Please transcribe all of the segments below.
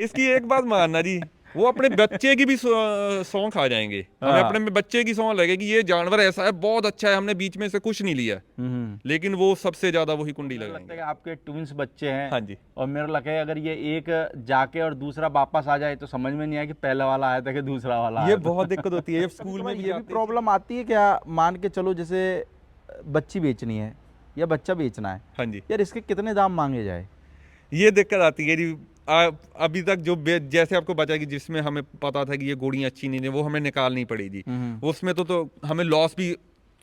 इसकी एक बात मानना जी, वो अपने बच्चे की भी सौंह खा जाएंगे। हमें हाँ। अपने में बच्चे की सौंह लगे कि ये जानवर ऐसा है, बहुत अच्छा है, हमने बीच में से कुछ नहीं लिया, लेकिन वो सबसे ज्यादा वही कुंडी मेरे को लगता है लगाएंगे। कि आपके ट्विंस बच्चे हैं। हाँ जी। और मेरे को लगता है अगर ये एक जाके और दूसरा वापस आ जाए तो समझ में नहीं आया कि पहला वाला आया था कि दूसरा वाला ये आया था। बहुत दिक्कत होती है जब स्कूल में भी ये भी जाते हैं। प्रॉब्लम आती है क्या, मान के चलो जैसे बच्ची बेचनी है या बच्चा बेचना है, हाँ जी, यार इसके कितने दाम मांगे जाए? ये दिक्कत आती है जी। अभी तक जो जैसे आपको बचा कि जिसमें हमें पता था कि ये गोड़ियाँ अच्छी नहीं है, वो हमें निकालनी पड़ी जी। उसमें तो हमें लॉस भी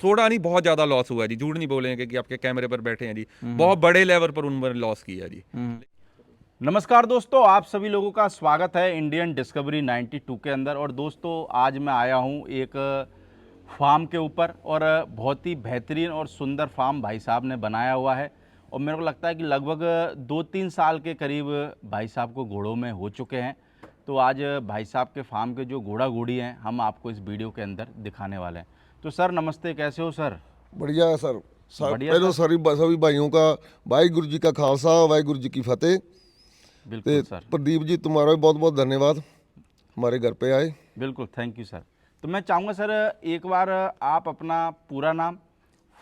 थोड़ा नहीं, बहुत ज्यादा लॉस हुआ जी। झूठ नहीं बोलेंगे कि आपके कैमरे पर बैठे हैं जी, बहुत बड़े लेवल पर उन पर लॉस किया जी। नमस्कार दोस्तों, आप सभी लोगों का स्वागत है इंडियन डिस्कवरी 92 के अंदर। और दोस्तों आज मैं आया हूं एक फार्म के ऊपर, और बहुत ही बेहतरीन और सुंदर फार्म भाई साहब ने बनाया हुआ है। और मेरे को लगता है कि लगभग 2-3 साल के करीब भाई साहब को घोड़ों में हो चुके हैं। तो आज भाई साहब के फार्म के जो घोड़ा घोड़ी हैं हम आपको इस वीडियो के अंदर दिखाने वाले हैं। तो सर नमस्ते, कैसे हो सर? बढ़िया है सर। बढ़िया पहले सर। सभी भाइयों का वाहिगुरु जी का खालसा वाहिगुरु जी की फतेह। बिल्कुल सर। प्रदीप जी तुम्हारा भी बहुत बहुत धन्यवाद, हमारे घर पे आए। बिल्कुल, थैंक यू सर। तो मैं चाहूँगा सर एक बार आप अपना पूरा नाम,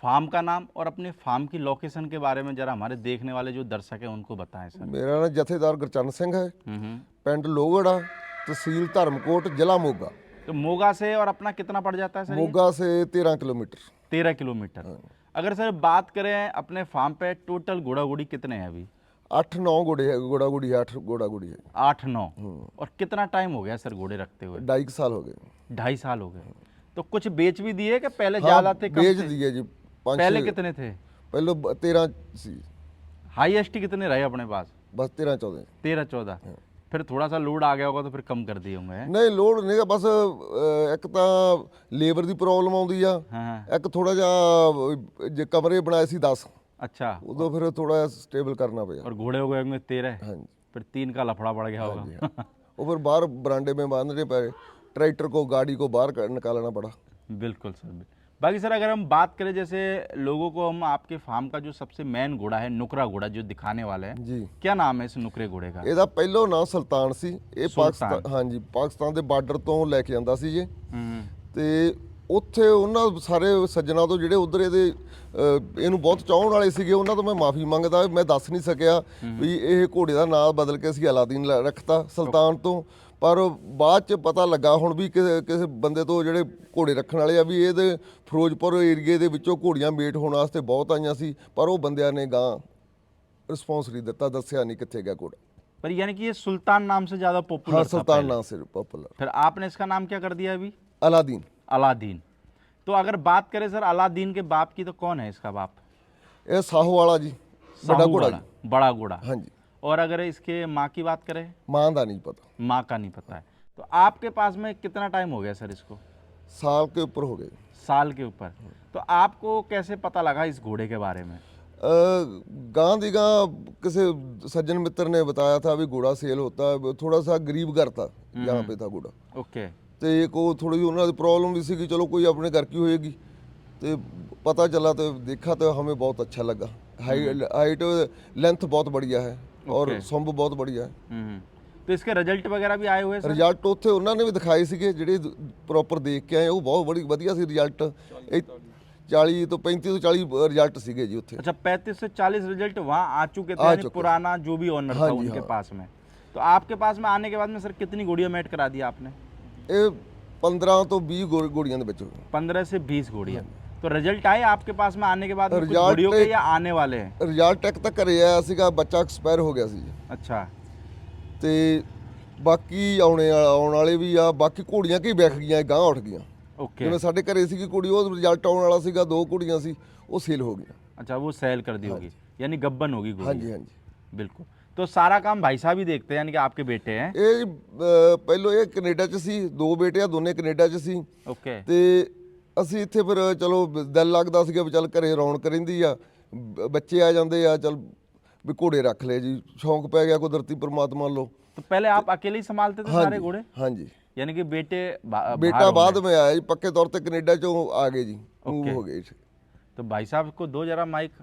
फार्म का नाम और अपने फार्म की लोकेशन के बारे में जरा हमारे देखने वाले जो दर्शक हैं उनको बताएं सर। मेरा नाम जथेदार गुरचरण सिंह है, हम्म। पिंड लोगड़ा, तहसील धर्मकोट, जिला मोगा। तो मोगा से और अपना कितना पड़ जाता है सर? मोगा से 13 किलोमीटर। 13 किलोमीटर। अगर सर बात करें अपने फार्म पे टोटल घोड़ा घोड़ी कितने हैं अभी? 8-9 घोड़े है, घोड़ा घोड़ी है, 8 घोड़ा घोड़ी है। 8-9। और कितना टाइम हो गया सर घोड़े रखते हुए? 2.5 साल हो गए। 2.5 साल हो गए। तो कुछ बेच भी दिए कि पहले हाँ, ज़्यादा थे कम बेच थे? दिए जी। पहले कितने थे? पहले 13 सी, हाईएस्ट कितने रहे अपने पास? बस 13-14। 13-14। फिर थोड़ा सा लोड आ गया होगा तो फिर कम कर दिए होंगे? ਨਹੀਂ ਲੋੜ ਨਹੀਂਗਾ, ਬਸ ਇੱਕ ਤਾਂ ਲੇਬਰ ਦੀ ਪ੍ਰੋਬਲਮ ਆਉਂਦੀ ਆ, हाँ। ਇੱਕ ਥੋੜਾ ਜਿਹਾ ਜੇ ਕਮਰੇ ਬਣਾਏ ਸੀ 10, अच्छा। ਉਦੋਂ ਫਿਰ ਥੋੜਾ ਸਟੇਬਲ ਕਰਨਾ ਪਿਆ। और घोड़े हो गए होंगे 13। ਹਾਂਜੀ फिर 3 का लफड़ा पड़ गया होगा। ਉਹ ਫਿਰ ਬਾਹਰ बरांडे में बांधने पड़े, ट्रैक्टर को गाड़ी को बाहर निकालना पड़ा। बिल्कुल सर। बाकी सर अगर हम बात करें जैसे लोगों को हम आपके फार्म का जो सबसे मेन घोड़ा है नुकरा घोड़ा जो दिखाने वाले हैं, जी क्या नाम है इस नुकरे घोड़े का? ਇਹਦਾ ਪਹਿਲੋਂ ਨਾਂ ਸੁਲਤਾਨ ਸੀ। ਇਹ ਸੁਲਤਾਨ। ਪਾਕਿਸਤਾਨ, ਹਾਂਜੀ ਪਾਕਿਸਤਾਨ ਦੇ ਬਾਰਡਰ ਤੋਂ ਲੈ ਕੇ ਆਂਦਾ ਸੀ ਜੀ। हम्म। ਤੇ ਉੱਥੇ ਉਹਨਾਂ ਸਾਰੇ ਸੱਜਣਾ ਤੋਂ ਜਿਹੜੇ ਉਧਰ ਇਹਨੂੰ ਬਹੁਤ ਚਾਹਣ ਵਾਲੇ ਸੀਗੇ, ਉਹਨਾਂ ਤੋਂ ਮੈਂ ਮਾਫੀ ਮੰਗਦਾ, ਮੈਂ ਦੱਸ ਨਹੀਂ ਸਕਿਆ ਵੀ ਇਹ ਘੋੜੇ ਦਾ ਨਾਮ ਬਦਲ ਕੇ ਅਸੀਂ ਅਲਾਦੀਨ ਰੱਖਤਾ ਸੁਲਤਾਨ ਤੋਂ। ਪਰ ਬਾਅਦ ਚ ਪਤਾ ਲੱਗਾ ਹੁਣ ਵੀ ਕਿਸੇ ਬੰਦੇ ਤੋਂ ਜਿਹੜੇ ਘੋੜੇ ਰੱਖਣ ਵਾਲੇ ਆ ਵੀ ਇਹਦੇ ਫਿਰੋਜ਼ਪੁਰ ਏਰੀਏ ਦੇ ਵਿੱਚੋਂ ਘੋੜੀਆਂ ਮੇਟ ਹੋਣ ਵਾਸਤੇ ਬਹੁਤ ਆਈਆਂ ਸੀ, ਪਰ ਉਹ ਬੰਦਿਆਂ ਨੇ ਗਾਂ ਰਿਸਪੌਂਸ ਨਹੀਂ ਦਿੱਤਾ, ਦੱਸਿਆ ਨਹੀਂ ਕਿੱਥੇ ਗਿਆ ਘੋੜਾ। पर यानी कि ये सुल्तान नाम से ज्यादा हाँ, पॉपुलर था सुल्तान पहले। नाम से पॉपुलर। फिर आपने इसका नाम क्या कर दिया अभी? अलादीन। अलादीन। तो अगर बात करें सर अलादीन के बाप की, तो कौन है इसका बाप? ये साहू वाला जी, बड़ा साहू घोड़ा वाला, जी। बड़ा घोड़ा। हाँ जी। और अगर इसके माँ की बात करें? मां का नहीं पता, माँ का नहीं पता है। तो आपके पास में कितना टाइम हो गया सर इसको? साल के ऊपर हो गए। साल के ऊपर। तो आपको कैसे पता लगा इस घोड़े के बारे में? गां दी गां किसी सज्जन मित्र ने बताया था भी घोड़ा सेल होता है, थोड़ा सा गरीब घर था यहाँ पे था घोड़ा। ओके। ਤੇ ਕੋ ਥੋੜੀ ਉਹਨਾਂ ਦੀ ਪ੍ਰੋਬਲਮ ਵੀ ਸੀ ਕਿ ਚਲੋ ਕੋਈ ਆਪਣੇ ਘਰ ਕੀ ਹੋਏਗੀ, ਤੇ पता चला तो देखा तो हमें बहुत अच्छा लगा। हाइट लेंथ बहुत बढ़िया है और सुंब बहुत बढ़िया है। तो इसके रिजल्ट वगैरह भी आए हुए सर? ਰਿਜ਼ਲਟ ਉੱਥੇ ਉਹਨਾਂ ਨੇ ਵੀ ਦਿਖਾਏ ਸੀਗੇ ਜਿਹੜੇ ਪ੍ਰੋਪਰ ਦੇਖ ਕੇ ਆਏ, ਉਹ ਬਹੁਤ ਬੜੀ ਵਧੀਆ ਸੀ ਰਿਜ਼ਲਟ। 40 ਤੋਂ 35 ਤੋਂ 40 ਰਿਜ਼ਲਟ ਸੀਗੇ ਜੀ ਉੱਥੇ। अच्छा, 35 से 40 रिजल्ट वहाँ आ चुके थे, आ यानी चुके। पुराना जो भी ओनर था हाँ जी, उनके हाँ। पास में। तो आपके पास में आने के बाद में सर कितनी घोड़ियाँ मेट करा दी आपने? ਇਹ 15 ਤੋਂ 20 ਘੋੜੀਆਂ ਦੇ ਵਿੱਚ। 15 से 20 घोड़ियाँ। तो रिजल्ट आए आपके पास में आने के बाद में कुछ रिजल्ट घोड़ियों के या आने वाले हैं? ਰਿਜ਼ਲਟ ਇੱਕ ਤਾਂ ਘਰੇ ਆਇਆ ਸੀਗਾ, ਬੱਚਾ ਐਕਸਪਾਇਰ ਹੋ ਗਿਆ ਸੀ ਜੀ। अच्छा। ਤੇ ਬਾਕੀ ਆਉਣ ਵਾਲੇ ਵੀ ਆ, ਬਾਕੀ ਘੋੜੀਆਂ ਕੀ ਵਿਕ ਗਈਆਂ, ਗਾਂ ਉੱਠ ਗਈਆਂ। ओके। ਜਿਵੇਂ ਸਾਡੇ ਘਰੇ ਸੀਗੀ ਕੁੜੀ, ਉਹ ਰਿਜ਼ਲਟ ਆਉਣ ਵਾਲਾ ਸੀਗਾ, 2 ਘੋੜੀਆਂ ਸੀ, ਉਹ ਸੇਲ ਹੋ ਗਈਆਂ। अच्छा, वो सेल कर दी होगी, यानी गब्बन होगी घोड़ी। ਹਾਂਜੀ ਹਾਂਜੀ। बिल्कुल। तो सारा काम भाई साहब ही देखते हैं, यानी कि आपके बेटे हैं? ਇਹ ਪਹਿਲੋਂ ਇਹ ਕੈਨੇਡਾ 'ਚ ਸੀ, 2 ਬੇਟੇ ਆ, ਦੋਨੇ ਕੈਨੇਡਾ 'ਚ ਸੀ। ओके। ਤੇ ਅਸੀਂ ਇੱਥੇ ਫਿਰ ਚਲੋ ਦਿਲ ਲੱਗਦਾ ਸੀਗਾ ਵੀ ਚੱਲ ਘਰੇ ਰੌਣਕ ਰਹਿੰਦੀ ਆ, ਬੱਚੇ ਆ ਜਾਂਦੇ ਆ, ਚੱਲ ਵੀ ਘੋੜੇ ਰੱਖ ਲਏ ਜੀ, ਸ਼ੌਂਕ ਪੈ ਗਿਆ ਕੁਦਰਤੀ, परमात्मा ਵੱਲੋਂ। तो पहले आप अकेले ही संभालते थे सारे घोड़े? ਹਾਂਜੀ। यानी कि बेटे बेटा बाहर हो बाद गए। में आया जी, पक्के तौर पे कनेडा चो आ गए जी, मूव ओके। हो गए। तो भाई साहब को दो जरा माइक।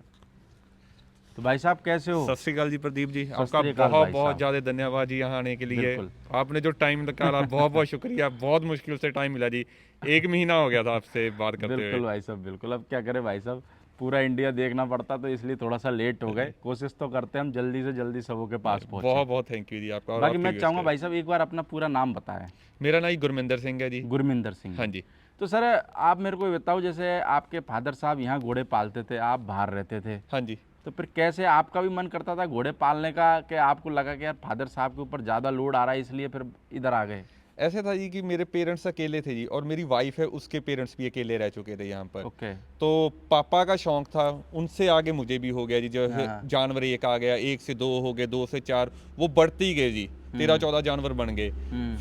तो भाई साहब कैसे हो? सत श्री अकाल जी प्रदीप जी, सत आपका श्री अकाल बहुत भाई बहुत साहब। ज़्यादा धन्यवाद जी यहाँ आने के लिए। बिल्कुल। आपने जो टाइम निकाला बहुत बहुत शुक्रिया। बहुत मुश्किल से टाइम मिला जी, 1 महीना हो गया था आपसे बात करते बिल्कुल हुए। भाई साहब, बिल्कुल। अब क्या करें भाई साहब, पूरा इंडिया देखना पड़ता तो इसलिए थोड़ा सा लेट हो गए। कोशिश तो करते हैं हम जल्दी से जल्दी सबों के पास पहुंचे। बहुत बहुत थैंक यू जी आपका और बाकी आपके मैं चाहूँगा व्यूअर्स भाई साहब एक बार अपना पूरा नाम बताएं। का। मेरा नाम गुरमिंदर सिंह है जी। गुरमिंदर सिंह। हाँ जी। तो सर आप मेरे को ये बताओ, जैसे आपके फादर साहब यहाँ घोड़े पालते थे, आप बाहर रहते थे, हाँ जी। तो फिर कैसे आपका भी मन करता था घोड़े पालने का, कि आपको लगा कि यार फादर साहब के ऊपर ज़्यादा लोड आ रहा है इसलिए फिर इधर आ गए? ऐसे था जी कि मेरे पेरेंट्स अकेले थे जी, और मेरी वाइफ है उसके पेरेंट्स भी अकेले रह चुके थे यहाँ पर। ओके। तो पापा का शौक था, उनसे आगे मुझे भी हो गया जी। जो है हाँ। जानवर एक आ गया, 1 से 2 हो गए, 2 से 4, वो बढ़ते ही गए जी। 13-14 जानवर बन गए।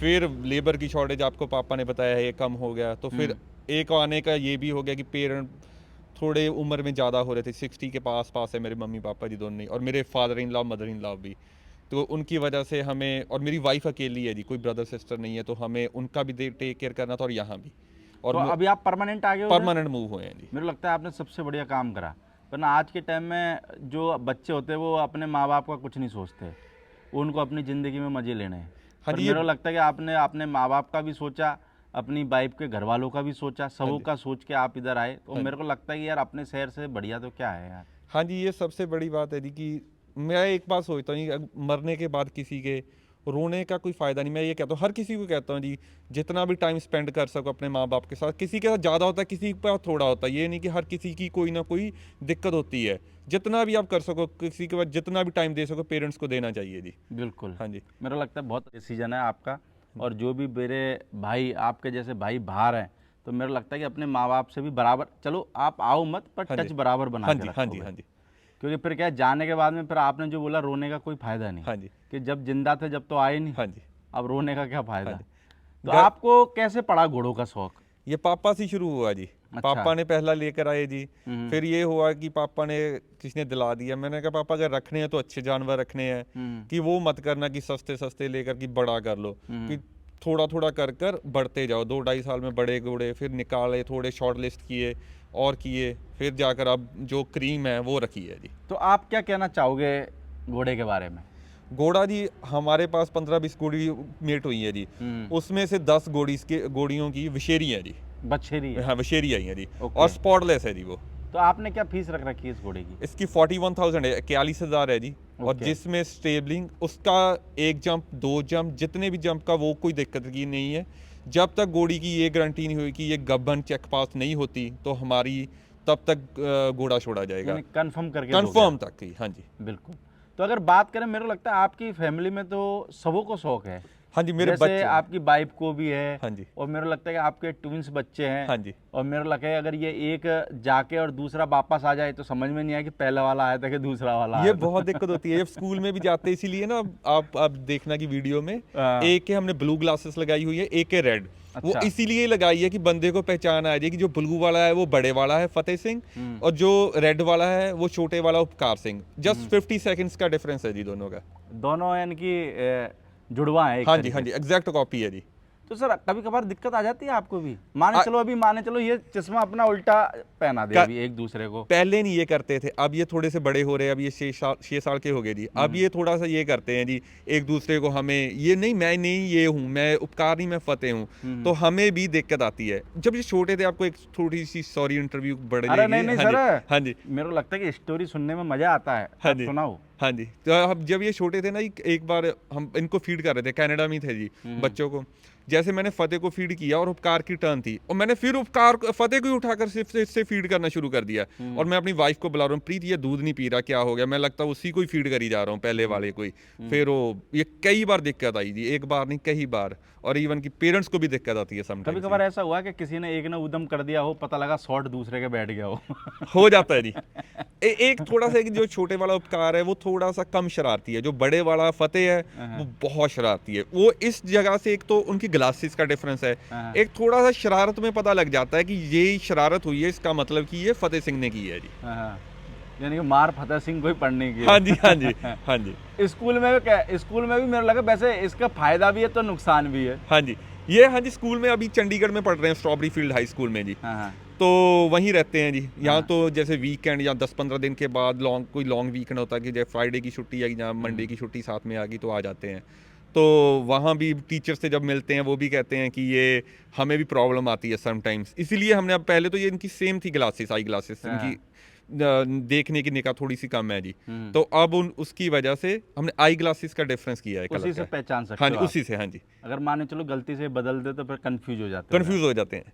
फिर लेबर की शॉर्टेज आपको पापा ने बताया है, ये कम हो गया। तो फिर एक आने का ये भी हो गया कि पेरेंट थोड़े उम्र में ज़्यादा हो रहे थे, 60 के पास पास है मेरे मम्मी पापा जी दोनों ही, और मेरे father in law mother in law भी। तो उनकी वजह से हमें, और मेरी वाइफ अकेली है जी, कोई ब्रदर सिस्टर नहीं है, तो हमें उनका भी टेक केयर करना था और यहाँ भी। और तो अभी आप परमानेंट आ गए हो उधर? परमानेंट मूव हुए हैं जी। मेरे को लगता है आपने सबसे बढ़िया काम करा, वरना आज के टाइम में जो बच्चे होते हैं वो अपने माँ बाप का कुछ नहीं सोचते, उनको अपनी ज़िंदगी में मज़े लेने हैं। हाँ पर जी, मेरे को लगता है कि आपने अपने माँ बाप का भी सोचा, अपनी वाइफ के घर वालों का भी सोचा, सबों का सोच के आप इधर आए। तो मेरे को लगता है कि यार अपने शहर से बढ़िया तो क्या है यार। हाँ जी, ये सबसे बड़ी बात है जी कि मैं एक बात सोचता हूँ कि मरने के बाद किसी के रोने का कोई फ़ायदा नहीं। मैं ये कहता हूँ, हर किसी को कहता हूँ जी, जितना भी टाइम स्पेंड कर सको अपने माँ बाप के साथ। किसी के साथ ज़्यादा होता है, किसी के पास थोड़ा होता है, ये नहीं कि हर किसी की कोई ना कोई दिक्कत होती है। जितना भी आप कर सको, किसी के बाद जितना भी टाइम दे सको, पेरेंट्स को देना चाहिए जी। बिल्कुल। हाँ जी। मेरा लगता है बहुत डिसीजन है आपका। और जो भी मेरे भाई, आपके जैसे भाई बाहर हैं, तो मेरा लगता है कि अपने माँ बाप से भी बराबर, चलो आप आओ मत पर हाँ टच जी। बराबर बना हाँ के जी। रखोगे। हाँ जी। हाँ जी। क्योंकि फिर क्या है, जाने के बाद में फिर आपने जो बोला रोने का कोई फायदा नहीं। हाँ जी। कि जब जिंदा थे जब तो आए नहीं, हाँ जी। अब रोने का क्या फायदा। हाँ जी। तो आपको कैसे पड़ा घोड़ों का शौक? ये पापा से शुरू हुआ जी। पापा ने पहला लेकर आए जी। फिर ये हुआ कि पापा ने, किसी ने दिला दिया। मैंने कहा पापा अगर रखने हैं तो अच्छे जानवर रखने हैं, कि वो मत करना कि सस्ते सस्ते लेकर कि बड़ा कर लो, कि थोड़ा थोड़ा कर कर बढ़ते जाओ। 2-2.5 साल में बड़े घोड़े फिर निकाले, थोड़े शॉर्ट लिस्ट किए और किए, फिर जाकर अब जो क्रीम है वो रखी है जी। तो आप क्या कहना चाहोगे घोड़े के बारे में? घोड़ा जी, हमारे पास 15-20 घोड़ी मेट हुई है जी। उसमें से 10 घोड़ियों की विशेरी है जी। बछेरी है। हाँ, विशेरी आई है जी। ओके। और स्पॉटलेस है जी वो। तो आपने क्या फीस रख रखी है इस घोड़े की? इसकी 41,000 है, 41,000 है जी। और ओके। जिसमें स्टेबलिंग उसका 1 जंप 2 जंप जितने भी जंप का वो कोई दिक्कत की नहीं है। जब तक घोड़ी की ये गारंटी नहीं हुई कि ये गबन चेक पास नहीं होती, तो हमारी तब तक घोड़ा छोड़ा जाएगा, यानी कंफर्म करके दोगे? कंफर्म तक ही। हाँ जी। बिल्कुल। तो अगर बात करें, मेरे को लगता है आपकी फैमिली में तो सबों को शौक है। हाँ जी, मेरे जैसे बच्चे हैं। आपकी वाइफ को भी है। हाँ जी। और मेरे को लगता है कि आपके ट्विंस बच्चे हैं। हाँ जी। और मेरे को लगता है अगर ये एक जाके और दूसरा वापस आ जाए तो समझ में नहीं आया कि पहला वाला आया था कि दूसरा वाला ये आया था। बहुत दिक्कत होती है जब स्कूल में भी जाते हैं। इसीलिए ना आप देखना कि वीडियो में हाँ। एक के हमने ब्लू ग्लासेस लगाई हुई है, एक के रेड। वो अच्छा। इसीलिए लगाई है कि बंदे को पहचान आ जाए कि जो ब्लू वाला है वो बड़े वाला है फतेह सिंह, और जो रेड वाला है वो छोटे वाला उपकार सिंह। जस्ट 50 सेकंड्स का डिफरेंस है जी दोनों का। दोनों यानी कि जुड़वा है एक हाँ जी। तरीके हाँ जी, एग्जैक्ट कॉपी है जी। तो सर कभी कभार दिक्कत आ जाती है आपको भी? माने चलो ये चश्मा अपना उल्टा पहना दे अभी एक दूसरे को। पहले नहीं ये करते थे, अब ये थोड़े से बड़े हो रहे हैं। अब ये 6 साल के हो गए जी। अब ये थोड़ा सा ये करते हैं जी एक दूसरे को। हमें ये नहीं, मैं नहीं ये हूँ, मैं उपकार नहीं, मैं फतेह हूँ। तो हमें भी दिक्कत आती है। जब ये छोटे थे, आपको एक थोड़ी सी सॉरी इंटरव्यू बड़े अरे नहीं हाँ सर। जी। हाँ जी। मेरे को लगता है कि स्टोरी सुनने में मजा आता है। हाँ आप जी। सुनाओ। हाँ जी। तो हम जब ये छोटे थे ना, एक बार हम इनको फीड कर रहे थे, कनाडा में थे जी बच्चों को। जैसे मैंने फतेह को फीड किया और उपकार की टर्न थी, और मैंने फिर उपकार फतेह को ही उठाकर सिर्फ इससे फीड करना शुरू कर दिया। और मैं अपनी वाइफ को बुला रहा हूँ, प्रीत ये दूध नहीं पी रहा, क्या हो गया? मैं लगता उसी को ही फीड करी जा रहा हूँ, पहले वाले को ही। फिर वो ये कई बार दिक्कत आई जी, एक बार नहीं कई बार। और इवन की पेरेंट्स को भी दिक्कत आती है कभी समटाइम्स। कभार ऐसा हुआ कि किसी ने एक ने उदम कर दिया हो, पता लगा शॉट दूसरे के बैठ गया हो? हो जाता है जी। एक थोड़ा सा जो छोटे वाला उपकार है वो थोड़ा सा कम शरारती है, जो बड़े वाला फतेह है वो बहुत शरारती है। वो इस जगह से, एक तो उनकी ग्लासेस का डिफरेंस है, एक थोड़ा सा शरारत में पता लग जाता है कि ये शरारत हुई है, इसका मतलब कि ये फतेह सिंह ने की है जी। हाँ। यानी कि मार फतेह सिंह को ही पढ़ने की। हाँ जी। हाँ जी। हाँ जी। स्कूल में भी क्या, स्कूल में भी मेरे लगा वैसे इसका फायदा भी है तो नुकसान भी है। हाँ जी। ये हाँ जी, स्कूल में अभी चंडीगढ़ में पढ़ रहे हैं, स्ट्रॉबेरी फील्ड हाई स्कूल में जी। हाँ। तो वहीं रहते हैं जी। यहाँ तो जैसे वीकेंड या 10-15 दिन के बाद कोई लॉन्ग वीकेंड होता है कि जैसे फ्राइडे की छुट्टी या या मंडे की छुट्टी साथ में आ गई तो आ जाते हैं। तो वहाँ भी टीचर से जब मिलते हैं वो भी कहते हैं कि ये हमें भी प्रॉब्लम आती है समटाइम्स, इसीलिए हमने अब पहले तो ये इनकी सेम थी ग्लासेस, आई ग्लासेस इनकी देखने की निगाह थोड़ी सी कम है जी। तो अब उसकी वजह से हमने आई ग्लासेस का डिफरेंस किया है उसी कलर से का। पहचान सकते हाँ हो जी, आप। उसी से। हाँ जी, अगर माने चलो गलती से बदल दे तो फिर कंफ्यूज हो जाते कंफ्यूज हो जाते हैं।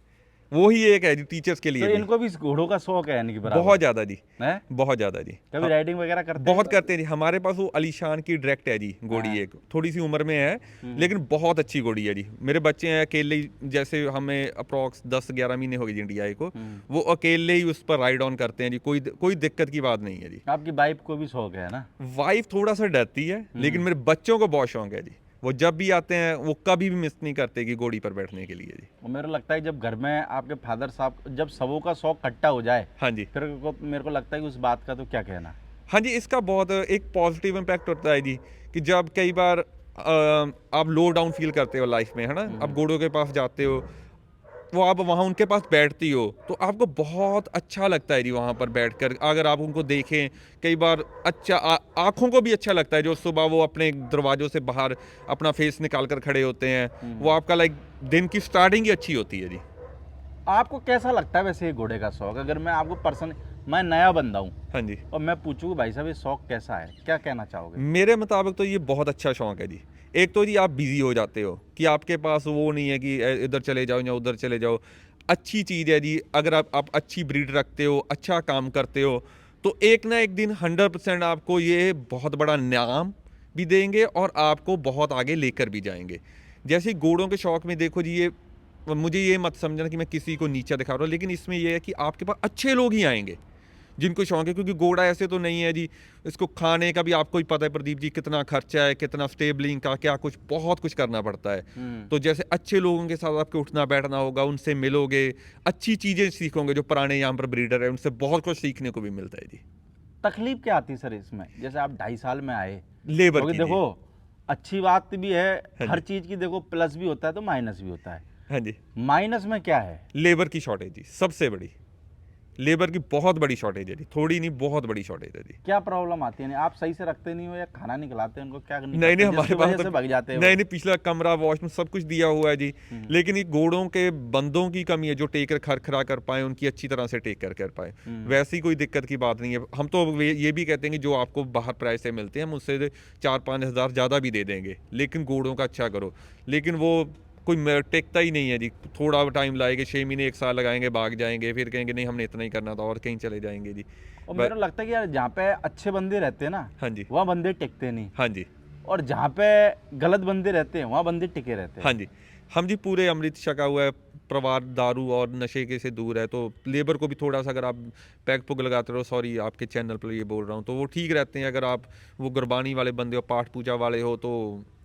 वो ही एक है जी टीचर्स के तो लिए भी। इनको भी इस घोड़ों का शौक है यानी कि बराबर बहुत ज़्यादा जी, है। बहुत ज़्यादा जी। कभी राइडिंग वगैरह करते हैं? बहुत करते हैं जी। हमारे पास वो अलीशान की डायरेक्ट है जी घोड़ी, एक थोड़ी सी उम्र में है लेकिन बहुत अच्छी घोड़ी है जी। मेरे बच्चे हैं अकेले ही, जैसे हमें अप्रॉक्स 10-11 महीने हो गए जी इंडिया आए को, वो अकेले ही उस पर राइड ऑन करते हैं जी। कोई दिक्कत की बात नहीं है जी। आपकी वाइफ को भी शौक है ना? वाइफ थोड़ा सा डरती है लेकिन मेरे बच्चों को बहुत शौक है जी। वो जब भी आते हैं वो कभी भी मिस नहीं करते कि घोड़ी पर बैठने के लिए जी। और मेरे को लगता है जब घर में आपके फादर साहब जब सबों का शौक इकट्ठा हो जाए हाँ जी, फिर मेरे को लगता है कि उस बात का तो क्या कहना। हाँ जी, इसका बहुत एक पॉजिटिव इम्पैक्ट होता है जी कि जब कई बार आप लो डाउन फील करते हो लाइफ में, है ना, आप घोड़ों के पास जाते हो, वो आप वहाँ उनके पास बैठती हो तो आपको बहुत अच्छा लगता है जी वहाँ पर बैठकर। अगर आप उनको देखें कई बार अच्छा आँखों को भी अच्छा लगता है, जो सुबह वो अपने दरवाजों से बाहर अपना फेस निकाल कर खड़े होते हैं, वो आपका लाइक दिन की स्टार्टिंग ही अच्छी होती है जी। आपको कैसा लगता है वैसे ये घोड़े का शौक? अगर मैं आपको पर्सन, मैं नया बंदा हूँ हाँ जी, और मैं पूछूँ भाई साहब ये शौक कैसा है, क्या कहना चाहोगे? मेरे मुताबिक तो ये बहुत अच्छा शौक है जी। एक तो जी आप बिजी हो जाते हो कि आपके पास वो नहीं है कि इधर चले जाओ या उधर चले जाओ। अच्छी चीज़ है जी, अगर आप अच्छी ब्रीड रखते हो, अच्छा काम करते हो तो एक ना एक दिन 100% आपको ये बहुत बड़ा नाम भी देंगे और आपको बहुत आगे लेकर भी जाएंगे। जैसे घोड़ों के शौक में देखो जी, ये मुझे ये मत समझना कि मैं किसी को नीचा दिखा रहा हूँ, लेकिन इसमें ये है कि आपके पास अच्छे लोग ही आएंगे जिनको शौक है, क्योंकि घोड़ा ऐसे तो नहीं है जी। इसको खाने का भी आपको ही पता है प्रदीप जी, कितना खर्चा है, कितना स्टेबलिंग का क्या कुछ, बहुत कुछ करना पड़ता है। तो जैसे अच्छे लोगों के साथ आपको उठना बैठना होगा, उनसे मिलोगे, अच्छी चीज़ें सीखोगे, जो पुराने यहाँ पर ब्रीडर है उनसे बहुत कुछ सीखने को भी मिलता है जी। तकलीफ क्या आती सर इसमें? जैसे आप 2.5 साल में आए, लेबर क्योंकि की देखो अच्छी बात भी है, हाँ हर जी। चीज की देखो प्लस भी होता है तो माइनस भी होता है। हाँ जी, माइनस में क्या है? लेबर की शॉर्टेज जी, सबसे बड़ी लेबर की बहुत बड़ी शॉर्टेज है जी, थोड़ी नहीं बहुत बड़ी शॉर्टेज है जी। क्या प्रॉब्लम आती है? नहीं आप सही से रखते नहीं हो या खाना नहीं खिलाते उनको, क्या नहीं नहीं करते, हमारे जिसकी पास वजह से भाग जाते हैं नहीं वो? नहीं, पिछला कमरा वॉशरूम सब कुछ दिया हुआ है जी। लेकिन ये घोड़ों के बंदों की कमी है जो टेकर खरखरा कर पाए, उनकी अच्छी तरह से टेक कर पाए। वैसी कोई दिक्कत की बात नहीं है। हम तो ये भी कहते हैं कि जो आपको बाहर प्राइस से मिलते हैं हम उससे 4-5 हज़ार ज़्यादा भी दे देंगे, लेकिन घोड़ों का अच्छा करो। लेकिन वो कोई टेकता ही नहीं है जी। थोड़ा टाइम लाएंगे, 6 महीने 1 साल लगाएंगे, भाग जाएंगे, फिर कहेंगे नहीं हमने इतना ही करना था और कहीं चले जाएंगे जी। और मेरे को लगता है कि यार जहाँ पे अच्छे बंदे रहते हैं ना, हाँ जी, वहाँ बंदे टिकते नहीं, हाँ जी, और जहाँ पे गलत बंदे रहते हैं वहाँ बंदे टिके रहते हैं। हाँ जी। हम जी पूरे अमृत छका हुआ है, परिवार दारू और नशे के से दूर है, तो लेबर को भी थोड़ा सा अगर आप पैग पुग लगाते रहो, सॉरी आपके चैनल पर ये बोल रहा हूँ, तो वो ठीक रहते हैं। अगर आप वो गुरबानी वाले बंदे हो, पाठ पूजा वाले हो, तो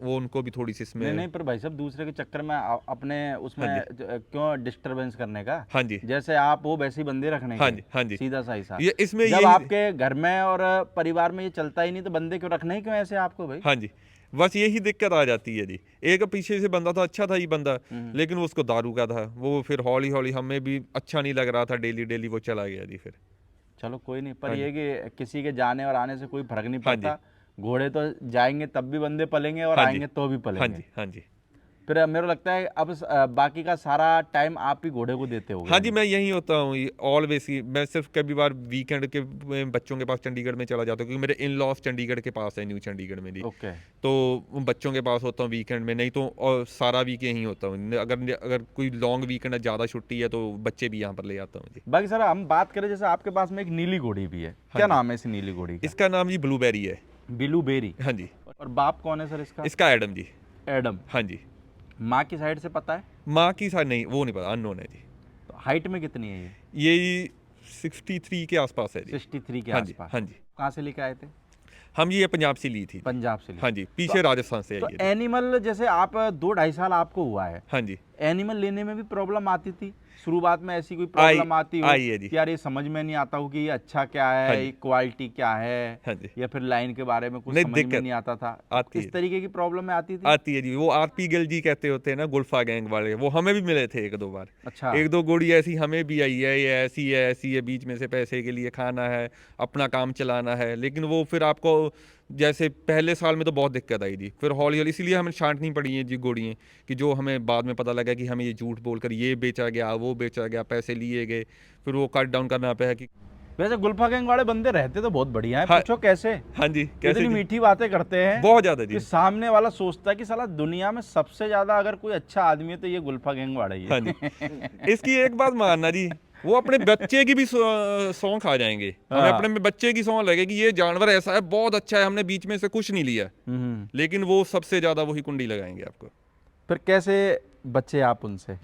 वो उनको भी थोड़ी सी इसमें। नहीं पर भाई साहब दूसरे के चक्कर में अपने उसमें क्यों डिस्टरबेंस करने का? हाँ जी, जैसे आप हो वैसे ही बंदे रखने हाँ के। जी, हाँ जी। सीधा सा हिसाब। ये इसमें जब ये आपके घर में और परिवार में ये चलता ही नहीं तो बंदे क्यों रखने ही क्यों ऐसे आपको भाई? हाँ जी, बस यही दिक्कत आ जाती है जी। एक पीछे से बंदा था, अच्छा था ये बंदा, लेकिन वो उसको दारू का था, वो फिर हौली हौली हमें भी अच्छा नहीं लग रहा था, डेली डेली वो चला गया जी। फिर चलो कोई नहीं, पर ये कि किसी के जाने और आने से कोई फर्क नहीं हाँ जी। पड़ता। घोड़े तो जाएंगे तब भी बंदे पलेंगे और हाँ जी। आएंगे तो भी हाँ पलेंगे। जी, हाँ जी, फिर मेरे को लगता है अब बाकी का सारा टाइम आप ही घोड़े को देते हो। हाँ जी, मैं यहीं होता हूँ ऑलवेज ही। मैं सिर्फ कभी बार वीकेंड के बच्चों के पास चंडीगढ़ में चला जाता हूँ, क्योंकि मेरे इन लॉज चंडीगढ़ के पास है, न्यू चंडीगढ़ में जी। ओके। तो उन बच्चों के पास होता हूँ वीकेंड में, नहीं तो और सारा वीक यहीं होता हूँ। अगर कोई लॉन्ग वीकेंड है, ज़्यादा छुट्टी है, तो बच्चे भी यहाँ पर ले आता हूँ जी। बाकी सर हम बात करें जैसे आपके पास में एक नीली घोड़ी भी है, क्या नाम है इस नीली घोड़ी का? इसका नाम जी ब्लूबेरी है। ब्लूबेरी। हाँ जी। और बाप कौन है सर इसका? इसका एडम जी। एडम। हाँ जी। माँ की साइड से पता है? माँ की साइड नहीं, वो नहीं पता, अननोन है जी। तो हाइट में कितनी है ये? ये 63 के आसपास है जी। 63 के हाँ जी, आसपास। हाँ जी। कहाँ से लेके आए थे? हम ये पंजाब से ली थी। पंजाब से। हाँ जी, पीछे राजस्थान से तो आई है। एनिमल जैसे आप 2-2.5 साल आपको हुआ है, हाँ जी, एनिमल लेने में भी प्रॉब्लम आती थी? शुरुआत में ऐसी कोई प्रॉब्लम आती हो आई है जी। कि यार ये समझ में नहीं आता हो कि ये अच्छा क्या है, ये क्वालिटी क्या है, हाँ जी। या फिर लाइन के बारे में कुछ नहीं, समझ में दिक्कत नहीं आता था, आती इस है। तरीके की प्रॉब्लम में आती थी? आती है जी। वो आरपी गिल जी कहते होते हैं ना, गुल्फा गैंग वाले, वो हमें भी मिले थे एक दो बार। अच्छा। एक दो गोड़ी ऐसी हमें भी आई है, ये ऐसी है, बीच में से पैसे के लिए खाना है, अपना काम चलाना है। लेकिन वो फिर आपको जैसे पहले साल में तो बहुत दिक्कत आई जी, फिर हौली हौली इसीलिए हमें छांटनी पड़ी है जी गोड़ियाँ, कि जो हमें बाद में पता लगा कि हमें ये झूठ बोलकर ये बेचा गया, वो बेचा गया, पैसे लिए गए, फिर वो कट डाउन करना पे है कि वैसे गुल्फा गैंग वाले बंदे रहते तो बहुत बढ़िया है, हाँ। पूछो कैसे? हाँ जी, कैसे इतनी जी? मीठी बातें करते हैं बहुत ज्यादा जी। कि सामने वाला सोचता है कि साला दुनिया में सबसे ज्यादा अगर कोई अच्छा आदमी है तो ये गुल्फा गैंग वाला ही हाँ है। जी। इसकी एक बात मानना जी, वो अपने बच्चे की भी सौं खा जाएंगे। हमें हाँ। अपने बच्चे की सौं लगे कि ये जानवर ऐसा है, बहुत अच्छा है, हमने बीच में से कुछ नहीं लिया, लेकिन वो सबसे ज्यादा वही कुंडी लगाएंगे आपको। फिर कैसे बच्चे आप उनसे?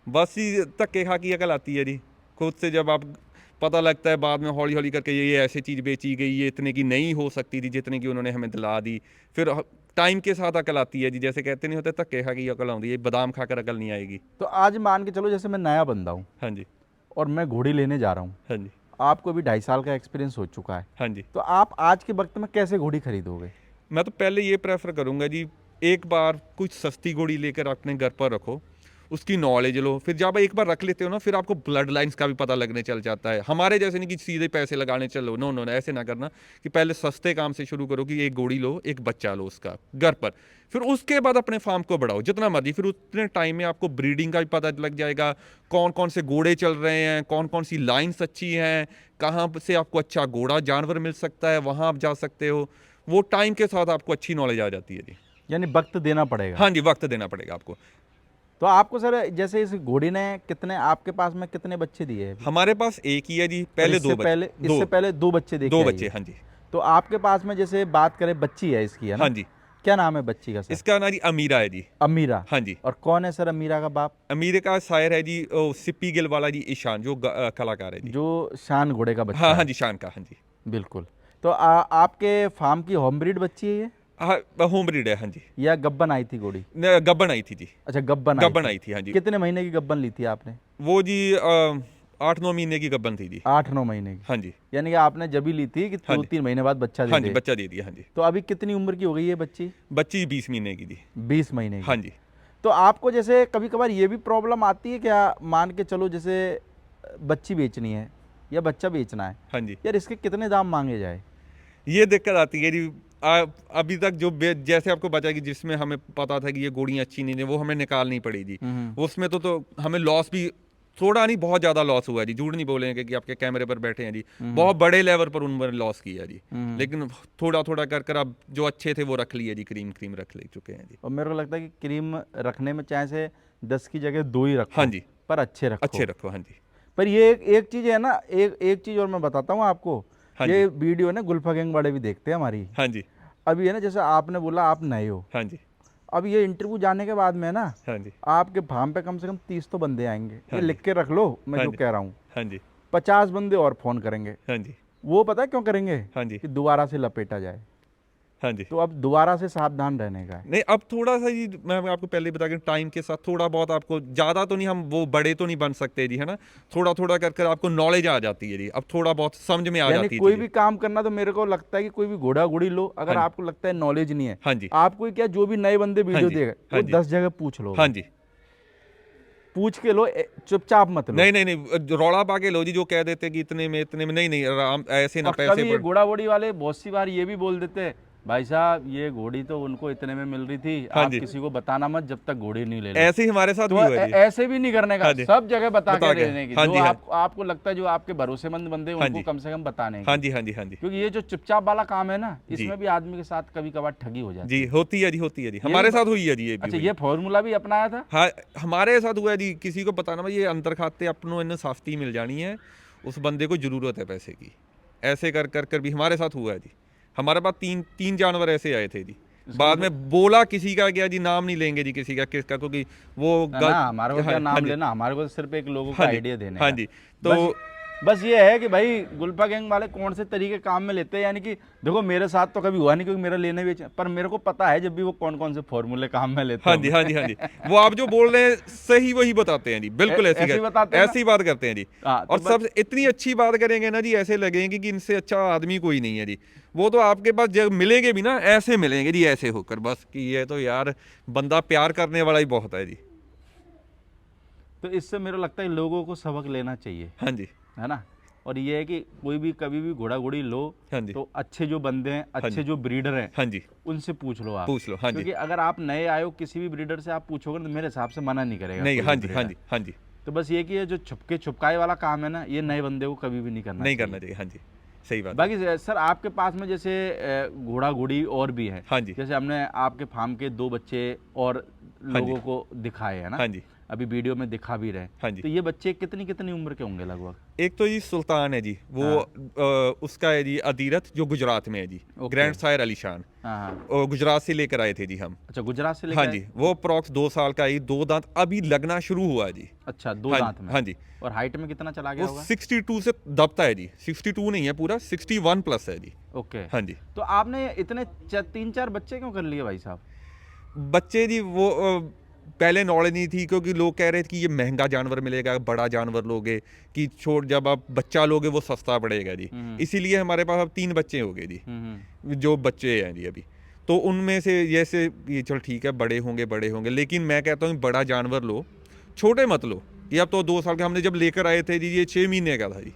बस ही धक्के खा की अकल आती है जी खुद से। जब आप पता लगता है बाद में हौली हौली करके ये ऐसी चीज़ बेची गई, ये इतने की नहीं हो सकती थी जितने की उन्होंने हमें दिला दी, फिर टाइम के साथ अकल आती है जी। जैसे कहते नहीं होते धक्के खा की अकल आती है, बादाम खाकर अकल नहीं आएगी। तो आज मान के चलो जैसे मैं नया बंदा हूँ हाँ जी। और मैं घोड़ी लेने जा रहा हूँ, हाँ जी। आपको अभी 2.5 साल का एक्सपीरियंस हो चुका है, हाँ जी। तो आप आज के वक्त में कैसे घोड़ी खरीदोगे? मैं तो पहले ये प्रेफर करूंगा जी, एक बार कुछ सस्ती घोड़ी लेकर अपने घर पर रखो, उसकी नॉलेज लो, फिर जब एक बार रख लेते हो ना, फिर आपको ब्लड लाइन्स का भी पता लगने चल जाता है। हमारे जैसे नहीं कि सीधे पैसे लगाने चलो, नो नो, ऐसे ना करना, कि पहले सस्ते काम से शुरू करो, कि एक घोड़ी लो, एक बच्चा लो उसका घर पर, फिर उसके बाद अपने फार्म को बढ़ाओ जितना मर्जी। फिर उतने टाइम में आपको ब्रीडिंग का भी पता लग जाएगा, कौन कौन से घोड़े चल रहे हैं, कौन कौन सी लाइन्स अच्छी हैं, कहाँ से आपको अच्छा घोड़ा जानवर मिल सकता है, वहाँ आप जा सकते हो। वो टाइम के साथ आपको अच्छी नॉलेज आ जाती है जी। यानी वक्त देना पड़ेगा। हाँ जी, वक्त देना पड़ेगा आपको। तो आपको सर जैसे इस घोड़ी ने कितने, आपके पास में कितने बच्चे दिए हैं? हमारे पास एक ही है जी। पहले इससे दो बच्चे, इससे पहले 2 बच्चे देखे दो आई बच्चे। है। हाँ जी। तो आपके पास में जैसे बात करें, बच्ची है इसकी, है ना? हाँ जी। क्या नाम है बच्ची का सर? इसका ना जी अमीरा है जी। अमीरा। हाँ जी। और कौन है सर अमीरा का बाप? अमीर का शायर है जी सिप्पी गिल वाला जी, ईशान, जो कलाकार है जी। जो शान घोड़े का बच्चा हाँ है। हाँ जी, शान का। हाँ जी। बिल्कुल। तो आपके फार्म की होम ब्रीड बच्ची है ये, हाँ, होम ब्रीड है। हाँ जी। या गब्बन आई थी घोड़ी? गब्बन आई थी जी। अच्छा, गब्बन आई थी। हाँ जी। कितने महीने की गब्बन ली थी आपने? वो जी 8-9 महीने की गब्बन थी जी। 8-9 महीने की? हाँ जी। यानी कि आपने जब ही ली थी कि हाँ 2-3 महीने बाद बच्चा हाँ दे जी, दे। बच्चा दे दिया। हाँ जी। तो अभी कितनी उम्र की हो गई है बच्ची? बच्ची 20 महीने की जी। 20 महीने की। हाँ जी। तो आपको जैसे कभी कभार ये भी प्रॉब्लम आती है क्या, मान के चलो जैसे बच्ची बेचनी है या बच्चा बेचना है, हाँ जी। यार इसके कितने दाम मांगे जाए? ये दिक्कत आती है जी। अभी तक जो जैसे आपको बचा कि जिसमें हमें पता था कि ये गोड़ियाँ अच्छी नहीं है, वो हमें निकालनी पड़ी जी। उसमें तो हमें लॉस भी थोड़ा नहीं, बहुत ज़्यादा लॉस हुआ है जी। झूठ नहीं बोलेंगे कि आपके कैमरे पर बैठे हैं जी, बहुत बड़े लेवल पर उन पर लॉस किया जी। लेकिन थोड़ा थोड़ा कर कर अब जो अच्छे थे वो रख लिए जी, क्रीम रख ले चुके हैं जी। और मेरे को लगता है कि क्रीम रखने में चाहे से 10 की जगह 2 ही रखो। हाँ जी। पर अच्छे रखो। अच्छे रखो। हाँ जी। पर ये एक चीज़ है ना, एक चीज़ और मैं बताता हूँ आपको। हाँ ये वीडियो है ना, गुल्फा गैंग वाले भी देखते हैं हमारी। हाँ जी। अभी है ना, जैसे आपने बोला आप नए हो, हाँ जी। अब ये इंटरव्यू जाने के बाद में ना, हाँ जी। आपके फार्म पे कम से कम 30 तो बंदे आएंगे। हाँ ये जी। लिख के रख लो, मैं हाँ जो जी। कह रहा हूँ। हाँ जी। 50 बंदे और फोन करेंगे। हाँ जी। वो पता है क्यों करेंगे? हाँ जी। कि दोबारा से लपेटा जाए। हाँ जी। तो अब दोबारा से सावधान रहने का है। नहीं, अब थोड़ा सा जी, मैं आपको पहले बता के, टाइम के साथ थोड़ा बहुत आपको, ज़्यादा तो नहीं, हम वो बड़े तो नहीं बन सकते जी, है ना। थोड़ा थोड़ा कर कर आपको नॉलेज आ जाती है जी। अब थोड़ा बहुत समझ में आ यानी जाती है कोई चीज़ें। भी काम करना, तो मेरे को लगता है कि कोई भी घोड़ा घोड़ी लो, अगर हाँ जी। आपको लगता है नॉलेज नहीं है, हाँ जी। आपको क्या, जो भी नए बंदे वीडियो जी। देगा हाँ वो जी। 10 जगह पूछ लो। हाँ जी। पूछ के लो, चुपचाप मत लो। नहीं, रौला पा के लो जी, जो कह देते कि इतने में नहीं, आराम ऐसे ना, और पैसे कभी ये घोड़ा वोड़ी वाले बहुत सी बार ये भी बोल देते हैं, भाई साहब ये घोड़ी तो उनको इतने में मिल रही थी, हाँ आप जी। किसी को बताना मत जब तक घोड़ी नहीं ले लो। ऐसे ही हमारे साथ तो भी हुआ जी। ऐसे भी नहीं करने का, हाँ जी। सब जगह बता बता के के। देने की। हाँ जो जी, हाँ। आपको लगता है, जो आपके भरोसेमंद बंदे हैं, हाँ उनको जी। कम से कम बताने की। हाँ जी। हाँ जी। हाँ जी। क्योंकि ये जो चुपचाप वाला काम है ना, जी। इसमें भी आदमी के साथ कभी कभार ठगी हो जाती जी, होती है जी। हमारे साथ हुई है जी ये भी। अच्छा, ये फॉर्मूला भी अपनाया था? हाँ, हमारे साथ हुआ है जी। किसी को बताना भाई, ये अंतर खाते अपनों इन साफ्ती मिल जानी है, उस बंदे को जरूरत है पैसे की, ऐसे कर कर कर भी हमारे साथ हुआ है जी। हमारे पास तीन जानवर ऐसे आए थे जी। बाद में बोला किसी का गया जी, नाम नहीं लेंगे जी किसी का किसका, क्योंकि वो ना हमारे को क्या हाँ नाम जी। लेना, हमारे को सिर्फ एक लोगों का हाँ जी। आइडिया देने हाँ का। जी। तो बस ये है कि भाई गुल्फा गैंग वाले कौन से तरीके काम में लेते हैं, यानी कि देखो मेरे साथ तो कभी हुआ नहीं क्योंकि मेरा लेने बेच, पर मेरे को पता है जब भी वो कौन कौन से फॉर्मूले काम में लेते हाँ हैं। जी, हाँ जी, हाँ जी, वो आप जो बोल रहे हैं सही वही बताते हैं जी, बिल्कुल ऐसे ही बताते हैं ना? ऐसी बात करते हैं जी। हाँ, तो और सब इतनी अच्छी बात करेंगे ना जी, ऐसे लगेंगे कि इनसे अच्छा आदमी कोई नहीं है जी। वो तो आपके पास जब मिलेंगे भी ना ऐसे मिलेंगे जी, ऐसे होकर बस कि ये तो यार बंदा प्यार करने वाला ही बहुत है जी। तो इससे मेरा लगता है लोगों को सबक लेना चाहिए, हाँ जी, है ना। और ये है कि कोई भी कभी भी घोड़ा घोड़ी लो हाँ जी, तो अच्छे जो बंदे हैं, अच्छे जो ब्रीडर हैं, हाँ जी, उनसे पूछ लो आप। पूछ लो। हाँ जी, क्योंकि अगर आप नए आए हो किसी भी ब्रीडर से आप पूछोगे तो मेरे हिसाब से मना नहीं करेगा नहीं, कोई हाँ भी जी, हाँ breeder। जी, हाँ जी, तो बस ये कि ये जो छुपके छुपकाए वाला काम है ना, ये नए बंदे को कभी भी नहीं करना नहीं चाहिए। करना चाहिए। हाँ जी, सही बात है। बाकी सर आपके पास में जैसे घोड़ा घोड़ी और भी है, हाँ जी, जैसे हमने आपके फार्म के 2 बच्चे और लोगों को दिखाए है ना, हाँ जी, अभी वीडियो में दिखा भी रहे। हाँ जी। तो ये बच्चे कितनी कितनी उम्र के होंगे लगभग? एक तो जी सुल्तान है जी, वो उसका है जी अदीरत, जो गुजरात में है जी, ओके। ग्रैंड सायर अलीशान, हाँ हाँ। और गुजरात से लेकर आए थे जी हम। अच्छा, गुजरात से लेके हाँ आए? जी, वो अप्रॉक्स 2 साल का ही, 2 दांत अभी लगना शुरू हुआ जी। अच्छा, 2 हाँ दांत जी, में। हाँ जी, और हाइट में कितना चला गया वो होगा? 62 से दबता है जी, 62 नहीं है पूरा, 61 प्लस है जी। ओके। हाँ जी, तो आपने इतने 3-4 बच्चे क्यों कर लिए भाई साहब? बच्चे जी वो पहले नॉलेज नहीं थी, क्योंकि लोग कह रहे थे कि ये महंगा जानवर मिलेगा, बड़ा जानवर लोगे कि छोड़, जब आप बच्चा लोगे वो सस्ता पड़ेगा जी। इसीलिए हमारे पास अब 3 बच्चे हो गए जी, जो बच्चे हैं जी अभी। तो उनमें से जैसे ये चल ठीक है, बड़े होंगे, लेकिन मैं कहता हूँ बड़ा जानवर लो, छोटे मत लो। ये अब तो 2 साल का, हमने जब लेकर आए थे जी ये 6 महीने का था जी।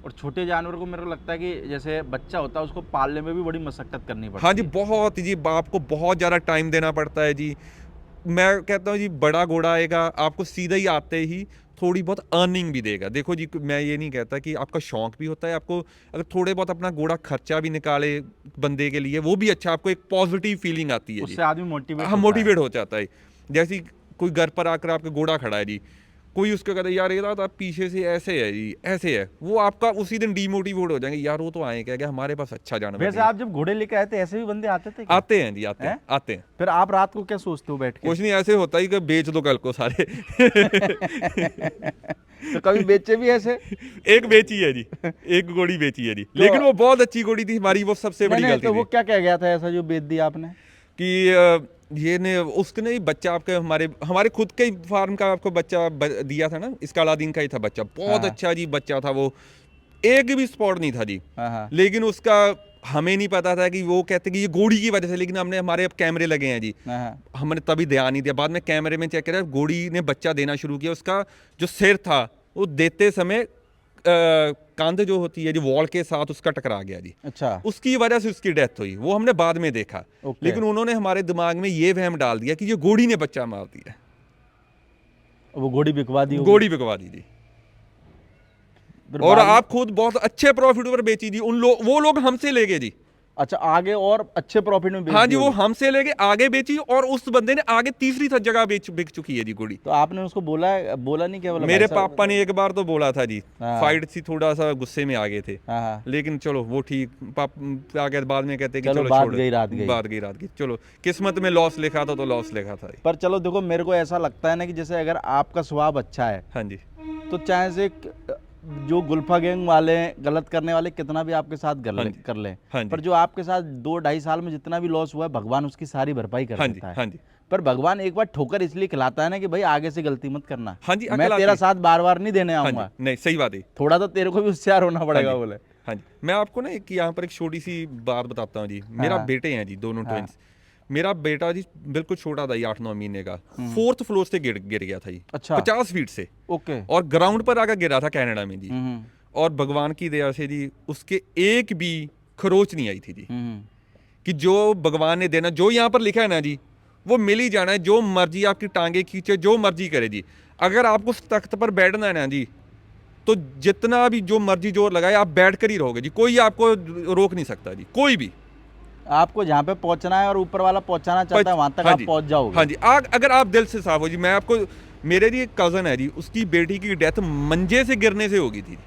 और छोटे जानवर को मेरे को लगता है कि जैसे बच्चा होता है उसको पालने में भी बड़ी मशक्कत करनी पड़ती है। हाँ जी, बहुत जी, आपको बहुत ज़्यादा टाइम देना पड़ता है जी। मैं कहता हूँ जी बड़ा घोड़ा आएगा आपको सीधा ही आते ही थोड़ी बहुत अर्निंग भी देगा। देखो जी, मैं ये नहीं कहता कि आपका शौक भी होता है, आपको अगर थोड़े बहुत अपना घोड़ा खर्चा भी निकाले बंदे के लिए, वो भी अच्छा, आपको एक पॉजिटिव फीलिंग आती है जी। उससे आदमी मोटिवेट हाँ, मोटिवेट हो जाता है। जैसे कोई घर पर आकर आपका घोड़ा खड़ा है जी, कोई उसका कहता है यार ये दादा पीछे से ऐसे है जी, ऐसे है, वो आपका उसी दिन डीमोटिवेट हो जाएंगे, यार वो तो आए क्या हमारे पास अच्छा जानवर वैसे नहीं है। आप जब घोड़े लेके आए थे ऐसे भी बंदे आते थे क्या? आते हैं जी, आते हैं, हैं? आते हैं। फिर आप रात को क्या सोचते हो बैठ के? कुछ नहीं, ऐसे होता ही कि बेच दो कल को सारे। तो कभी बेचे भी ऐसे? एक बेची है जी, एक घोड़ी बेची है जी, लेकिन वो बहुत अच्छी घोड़ी थी हमारी, वो सबसे बड़ी नहीं, गलती तो थी वो क्या कह गया था ऐसा जो बेच दिया आपने? कि ये ने उसके ने बच्चा आपके हमारे खुद के फार्म का आपको बच्चा दिया था ना, इसका अलादीन का ही था बच्चा, बहुत हाँ। अच्छा जी बच्चा था वो, एक भी स्पॉट नहीं था जी। हाँ हाँ। लेकिन उसका हमें नहीं पता था कि वो कहते कि ये घोड़ी की वजह से, लेकिन हमने हमारे अब कैमरे लगे हैं जी, हाँ। हमने तभी ध्यान नहीं दिया, बाद में कैमरे में चेक करा घोड़ी ने बच्चा देना शुरू किया, उसका जो सिर था वो देते समय कांध जो होती है जी वॉल के साथ उसका टकरा गया जी, अच्छा। उसकी वजह से उसकी डेथ हुई, वो हमने बाद में देखा। ओके। लेकिन उन्होंने हमारे दिमाग में ये वहम डाल दिया कि ये घोड़ी ने बच्चा मार दिया, वो घोड़ी बिकवा दी होगी। घोड़ी बिकवा दी जी, फिर और बाद में- आप खुद बहुत अच्छे प्रॉफिट पर बेची जी, वो लोग हमसे ले गए जी। अच्छा, आगे और अच्छे प्रॉफिट में बेच हाँ दी जी, वो होगी। हमसे लेके आगे बेची, और उस बंदे ने आगे तीसरी जगह बिक चुकी है जी घोड़ी। तो आपने उसको बोला नहीं क्या? बोला मेरे भाई साहब- पापा ने एक बार तो बोला था जी, हाँ। फाइट थी, थोड़ा सा गुस्से में आ गए थे, हाँ हाँ। लेकिन चलो वो ठीक, आगे बाद में कहते कि चलो, चलो बात छोड़, गई रात गई। बात गई रात गई, चलो किस्मत में लॉस लिखा था तो लॉस लिखा था। पर चलो देखो, मेरे को ऐसा लगता है ना कि जैसे अगर आपका स्वभाव अच्छा है हाँ जी, तो चाहे से जो गुल्फा गैंग वाले गलत करने वाले कितना भी आपके साथ हाँ जी, कर लें, हाँ जी, पर जो आपके साथ 2-2.5 साल में जितना भी लॉस हुआ है भगवान उसकी सारी भरपाई कर हाँ जी, देता है। हाँ जी, पर भगवान एक बार ठोकर इसलिए खिलाता है ना कि भाई आगे से गलती मत करना। हाँ जी, मैं अकल तेरा आती साथ बार बार नहीं देने हाँ आऊंगा, जी, नहीं सही बात है। थोड़ा तो तेरे को भी होशियार होना पड़ेगा। हाँ जी, बोले हाँ जी, मैं आपको ना एक यहाँ पर एक छोटी सी बात बताता हूँ जी। मेरा हाँ। बेटे हैं जी, दोनों हाँ। ट्विंस। मेरा बेटा जी बिल्कुल छोटा था, 8-9 महीने का, 4th फ्लोर से गिर गया था जी, अच्छा। 50 फीट से, ओके। और ग्राउंड पर आकर गिरा था कनाडा में जी। हम्म और भगवान की दया से जी उसके एक भी खरोच नहीं आई थी जी, हम्म। कि जो भगवान ने देना, जो यहाँ पर लिखा है ना जी, वो मिल ही जाना है। जो मर्जी आपकी टांगे खींचे, जो मर्जी करे जी, अगर आपको उस तख्त पर बैठना है ना जी, तो जितना भी जो मर्जी जोर लगाए आप बैठ कर ही रहोगे जी, कोई आपको रोक नहीं सकता जी, कोई भी। आपको जहाँ पे पहुंचना है और ऊपर वाला पहुंचाना चाहता है वहां तक हाँ आप जी, पहुंच जाओगे। हाँ जी, अगर आप दिल से साफ हो जी। मैं आपको, मेरे जी एक कज़न है जी, उसकी बेटी की डेथ मंजे से गिरने से हो गई थी,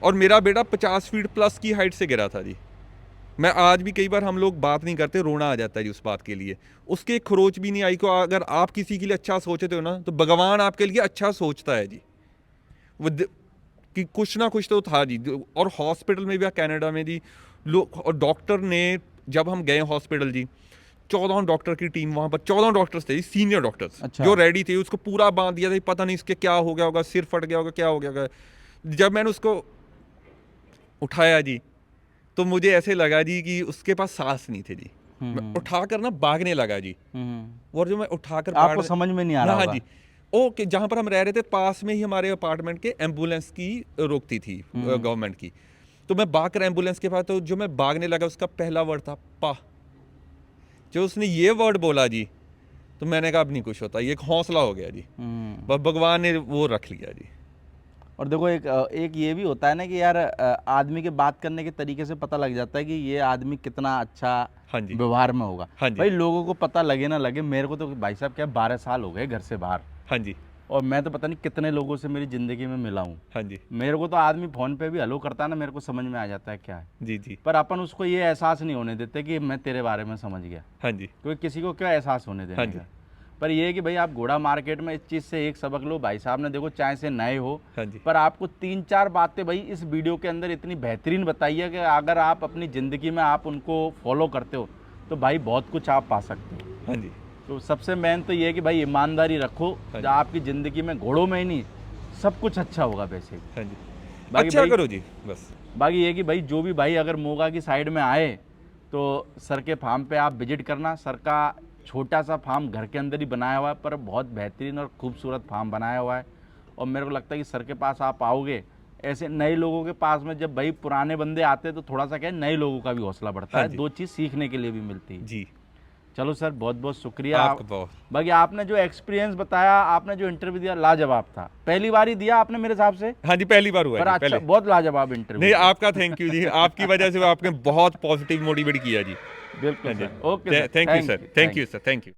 और मेरा बेटा 50 फीट प्लस की हाइट से गिरा था जी। मैं आज भी कई बार, हम लोग बात नहीं करते, रोना आ जाता है जी उस बात के लिए। उसके एक खरोच भी नहीं आई को। अगर आप किसी के लिए अच्छा सोचते हो ना, तो भगवान आपके लिए अच्छा सोचता है जी। वो कि कुछ ना कुछ तो था जी। और हॉस्पिटल में भी, कनाडा में जी, लोग और डॉक्टर ने, जब हम गए हॉस्पिटल जी, 14 डॉक्टर की टीम वहाँ पर, 14 डॉक्टर्स थे, सीनियर डॉक्टर्स, अच्छा। जो रेडी थे। उसको पूरा बांध दिया था, पता नहीं इसके क्या हो गया होगा, सिर फट गया होगा, क्या हो गया होगा। जब मैंने उसको उठाया जी, तो मुझे ऐसे लगा जी कि उसके पास सांस नहीं थे जी। मैं उठाकर ना भागने लगा जी। और जो मैं उठाकर आपको समझ में नहीं आ रहा हाँ होगा। जी, ओके, जहाँ पर हम रह रहे थे पास में ही हमारे अपार्टमेंट के एम्बुलेंस की रोकती थी गवर्नमेंट की। तो मैं भागकर एम्बुलेंस के पास, तो जो मैं भागने लगा उसका पहला वर्ड था पा। जो उसने ये वर्ड बोला जी, तो मैंने कहा अब नहीं कुछ होता, ये एक हौसला हो गया जी। बस भगवान ने वो रख लिया जी। और देखो एक ये भी होता है ना कि यार आदमी के बात करने के तरीके से पता लग जाता है कि ये आदमी कितना अच्छा हाँ जी। व्यवहार में होगा। हाँ जी। भाई लोगों को पता लगे ना लगे, मेरे को तो भाई साहब क्या 12 साल हो गए घर से बाहर, हाँ जी। और मैं तो पता नहीं कितने लोगों से मेरी ज़िंदगी में मिला हूँ। हाँ जी। मेरे को तो आदमी फ़ोन पे भी हेलो करता है ना, मेरे को समझ में आ जाता है क्या है। जी जी। पर अपन उसको ये एहसास नहीं होने देते कि मैं तेरे बारे में समझ गया, हाँ जी। क्योंकि किसी को क्या एहसास होने हाँ देने जी। का। पर ये है कि भाई आप घोड़ा मार्केट में इस चीज़ से एक सबक लो। भाई साहब ने देखो चाहे से नए हो, हाँ जी। पर आपको 3-4 बातें भाई इस वीडियो के अंदर इतनी बेहतरीन बताई है कि अगर आप अपनी ज़िंदगी में आप उनको फॉलो करते हो तो भाई बहुत कुछ आप पा सकते हो। हाँ जी। तो सबसे मेन तो ये है कि भाई ईमानदारी रखो, हाँ जो आपकी ज़िंदगी में घोड़ों में ही नहीं सब कुछ अच्छा होगा वैसे ही। हाँ जी। बाकी अच्छा भाई- करो जी बस। बाकी ये कि भाई जो भी भाई अगर मोगा की साइड में आए तो सर के फार्म पे आप विजिट करना। सर का छोटा सा फार्म घर के अंदर ही बनाया हुआ है, पर बहुत बेहतरीन और खूबसूरत फार्म बनाया हुआ है। और मेरे को लगता है कि सर के पास आप आओगे, ऐसे नए लोगों के पास में जब भाई पुराने बंदे आते हैं तो थोड़ा सा क्या है, नए लोगों का भी हौसला बढ़ता हाँ है, जी। 2 चीज़ सीखने के लिए भी मिलती है। जी। चलो सर, बहुत बहुत शुक्रिया। आपका बहुत। बाकी आपने जो एक्सपीरियंस बताया, आपने जो इंटरव्यू दिया, लाजवाब था। पहली बार ही दिया आपने मेरे हिसाब से, हाँ जी, पहली बार हुआ पर जी, अच्छा पहले। बहुत लाजवाब इंटरव्यू। नहीं, आपका थैंक यू जी, आपकी वजह से आपने बहुत पॉजिटिव मोटिवेट किया जी। बिल्कुल हाँ जी। Sir. Okay sir, thank you sir, thank you sir, thank you.